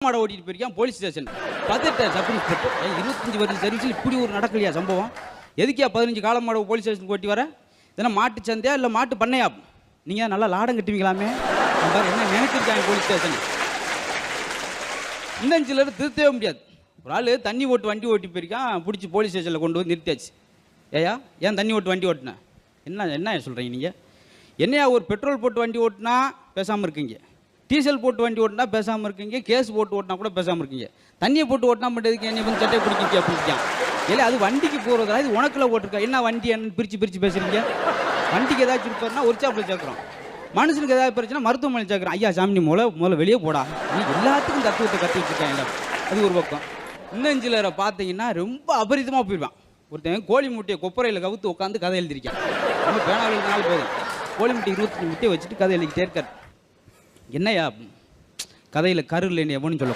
மாடை ஓட்டிட்டு போயிருக்கான் போலீஸ் ஸ்டேஷன். பார்த்துட்டு சப் இன்ஸ்பெக்டர் 25 வருஷம் சர்வீஸில் இப்படி ஒரு நடக்கலையா சம்பவம்? எதுக்கியா 15 காலம் மாடை போலீஸ் ஸ்டேஷனுக்கு ஓட்டி வர? இதெல்லாம் மாட்டு சந்தையா இல்லை மாட்டு பண்ணையா? நீங்கள் நல்லா லாடம் கட்டுவீங்களாமே. என்ன நினைச்சிருக்காங்க போலீஸ் ஸ்டேஷன். இன்னும் சிலர் திருத்தவே முடியாது. ஒரு ஆள் தண்ணி ஓட்டு வண்டி ஓட்டி போயிருக்கான், பிடிச்சி போலீஸ் ஸ்டேஷனில் கொண்டு வந்து நிறுத்தியாச்சு. ஏயா ஏன் தண்ணி ஓட்டு வண்டி ஓட்டினேன்? என்ன சொல்கிறீங்க நீங்கள்? என்னையா ஒரு பெட்ரோல் போட்டு வண்டி ஓட்டினா பேசாமல் இருக்கீங்க, டீசல் போட்டு வண்டி ஓட்டினா பேசாமல் இருக்கீங்க, கேஸ் போட்டு ஓட்டினா கூட பேசாமல் இருக்கீங்க, தண்ணியை போட்டு ஓட்டினா மட்டும் என்னை வந்து சட்டையை பிடிக்கிங்க அப்படின்ட்டான். இல்லை அது வண்டிக்கு போகிறதா, இது உனக்குள்ள ஓட்டிருக்கா, என்ன வண்டி என்ன பிரித்து பேசுகிறீங்க? வண்டிக்கு ஏதாச்சும் இருப்பாருன்னா ஒரு சாப்பில் சேர்க்குறோம், மனுஷனுக்கு ஏதாவது பிரச்சனை மருத்துவமனை சேர்க்குறோம். ஐயா சாமி நீ முதல்ல வெளியே போடா, நீ எல்லாத்துக்கும் தத்துவத்தை கற்றுக்கிட்டு இருக்காங்க. அது ஒரு பக்கம். இன்னும் சிலரை பார்த்தீங்கன்னா ரொம்ப அபரிதமாக போயிடுவான். ஒருத்தன் கோழி முட்டையை கொப்பரையில் கவுத்து உட்காந்து கதை எழுதிருக்கான். நம்ம பேனாவில் எழுதினாலும் போதும், கோழி முட்டை 25 முட்டையை வச்சுட்டு கதை எழுதிக்கிட்டே இருக்கார். என்னையா கதையில் கரு இல்லைன்னு எவனும் சொல்ல